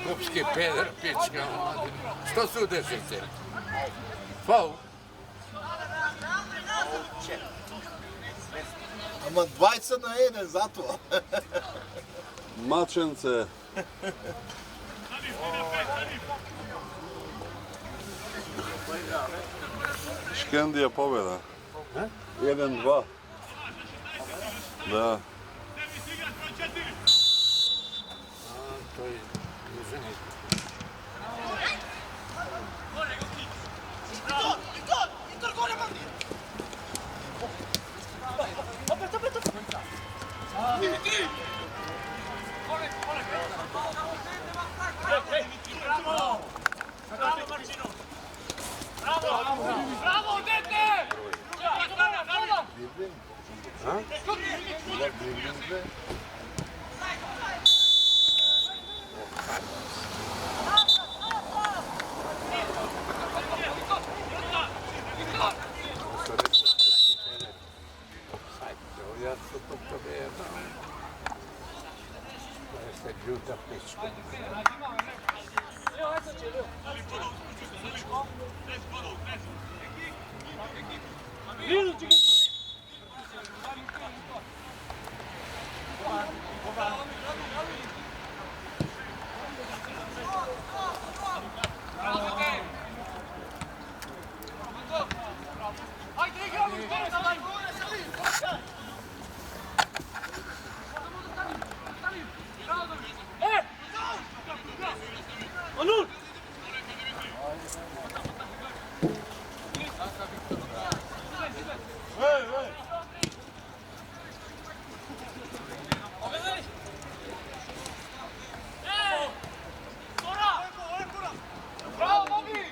S5: Skupski peder, pička. Što su desite? Faul.
S4: Ama 20-1, zato. Mačence. Škendija pobjeda. 1-2. Da.
S5: To je uzeni.
S6: Bravo, dete!
S5: Ja sam to pobjeda. Ljuta pička.
S6: Hajde, igramo! Onur! Bravo, Bobby!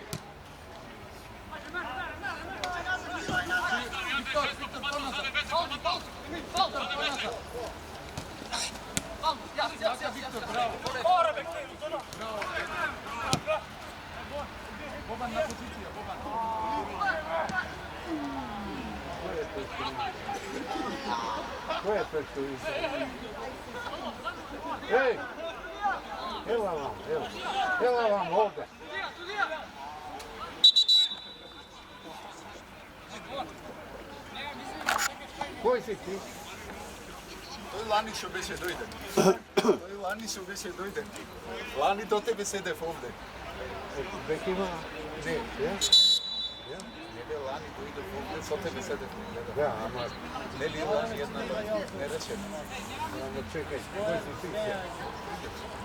S5: Ko je to tu iza? Ej! Evo vam, evo vam ovdje. Koji si ti?
S1: Той Лани ще беше дойден. Той Лани ще беше дойден. Лани до тебе седев овде.
S5: Век има?
S1: Не.
S5: Ja?
S1: Не бе Лани дойде овде, со тебе седев.
S5: Da, ама...
S1: Не ли Лани една не рече.
S5: Ама čekaj, koji si ti?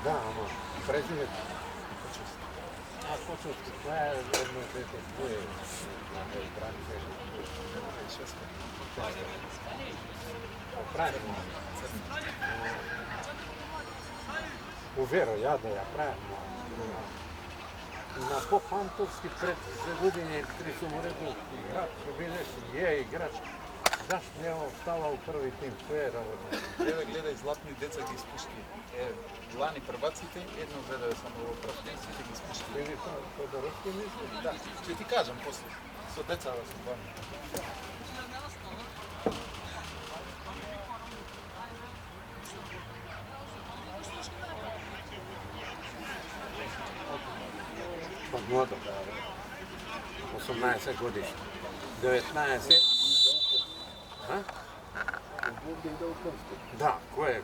S5: Da, ама... Prezime? A, Kočovski, koja je jedno dete? Tu je branitelj. Правильно. Уверо, я правильно. На по-фантовски пред години три сум рекол, играч, бидеш, е играч. Зашто не остава у први тим? Кој е работа?
S1: Гледај, златни деца ги спушти. Лани прваците, едно гледај само во прв ден, сите ги спушти.
S5: Или Тодоровски мисли?
S1: Да, ќе ти кажам после. Со деца да се бавим.
S5: Od mladog, 18 godišnji, 19. Ha? Da, ko je?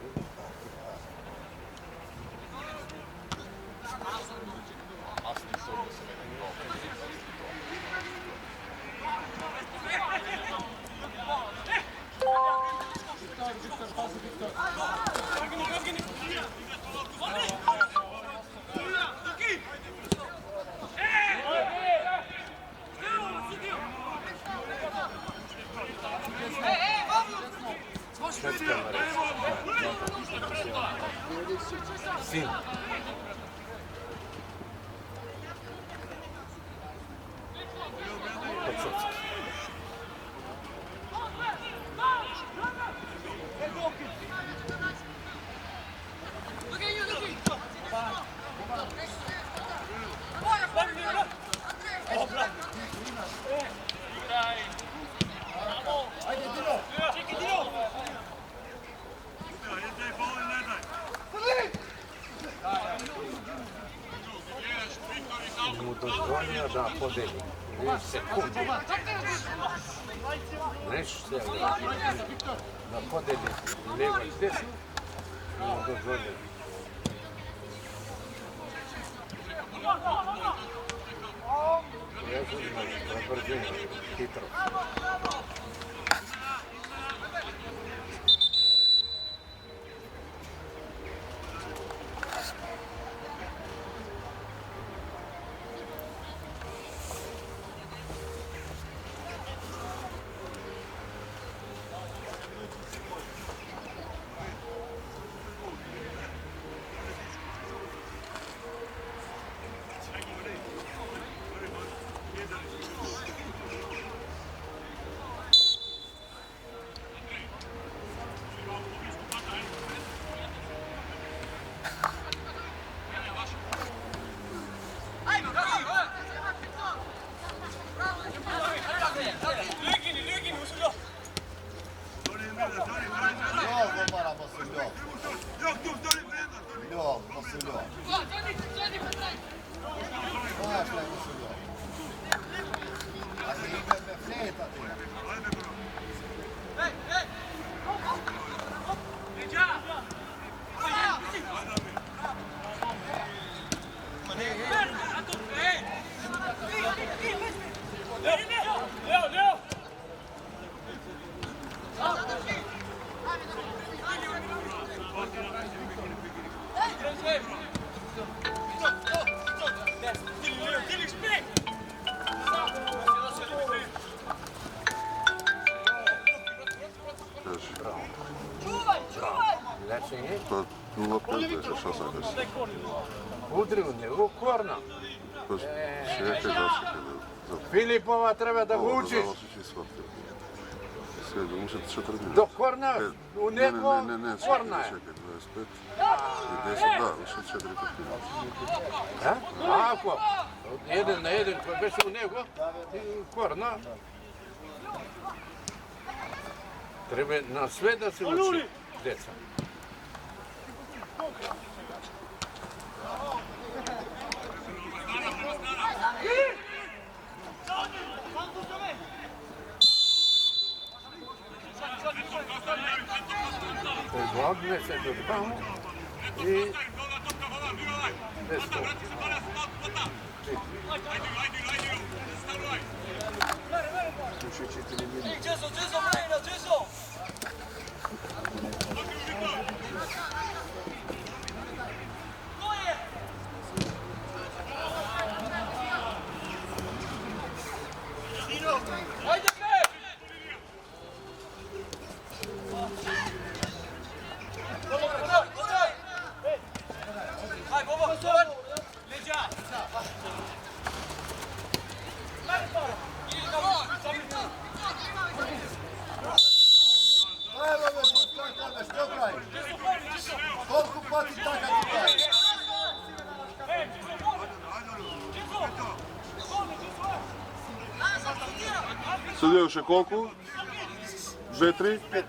S5: Sin. Kočovski. Mu dozvolio da podeli 2 sekunde. Nešto se da podeli lijevo i desno. Mu dozvolio. Ja želim na brzinu, hitro. значение.
S4: Pa 0,5, šta sam da se?
S5: Udri u njegu, korna.
S4: Pa čekaj da se
S5: Filipova treba da
S4: Ovo,
S5: vučiš.
S4: da osjeći shvatio. Sve, da mušati 4 minuta.
S5: Do korna, u
S4: Ne,
S5: nego, korna je.
S4: čekaj, 25 i 10, da, ušli 4 minuta.
S5: Ako, jedan na jedan, koji beše u nego, korna. Treba na sve da se uči, deca. Odne se do tamo i bez toga.
S3: Koliko plati takav taj?
S4: Sudija još je koliko? 2, 3? 5.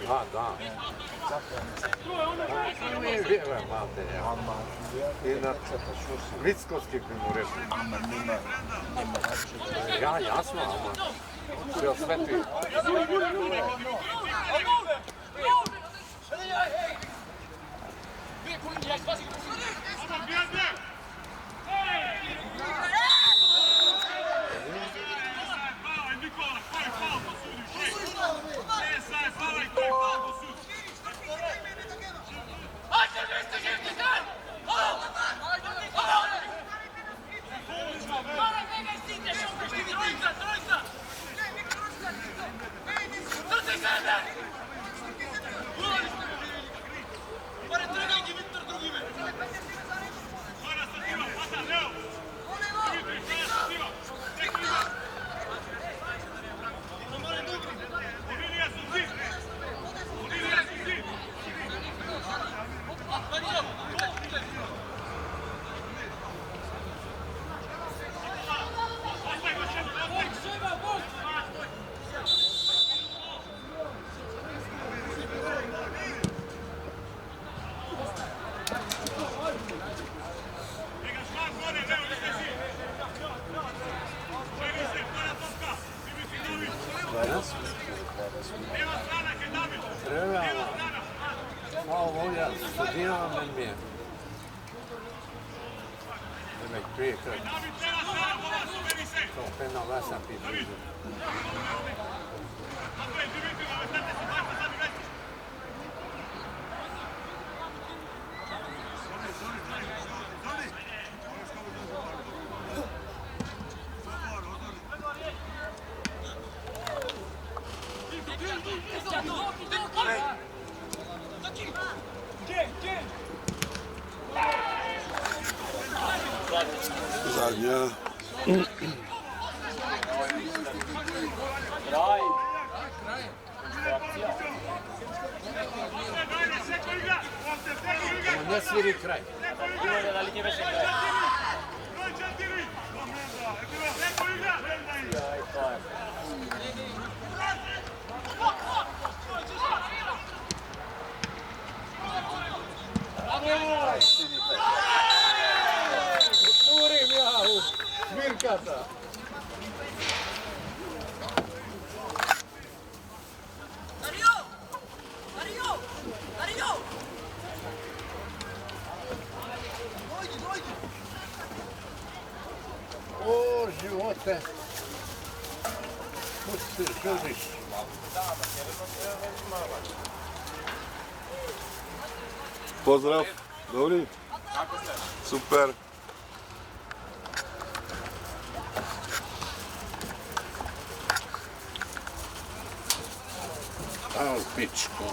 S5: A, da. Ne vjerujem, mate, ja. Inače, Lickovski bi mu rekao. Ja, jasno, ama. Sve osveti. Treba, malo volja, studiram NBA. Demek prije kraj. Kao penal, ja sam pitao.
S4: Zadnja.
S5: Ne sviri kraj.
S3: Turim ja u Mirkata.
S5: O, živote. Kud se želiš?
S4: Pozdrav, dobri? Super.
S5: Al pičko.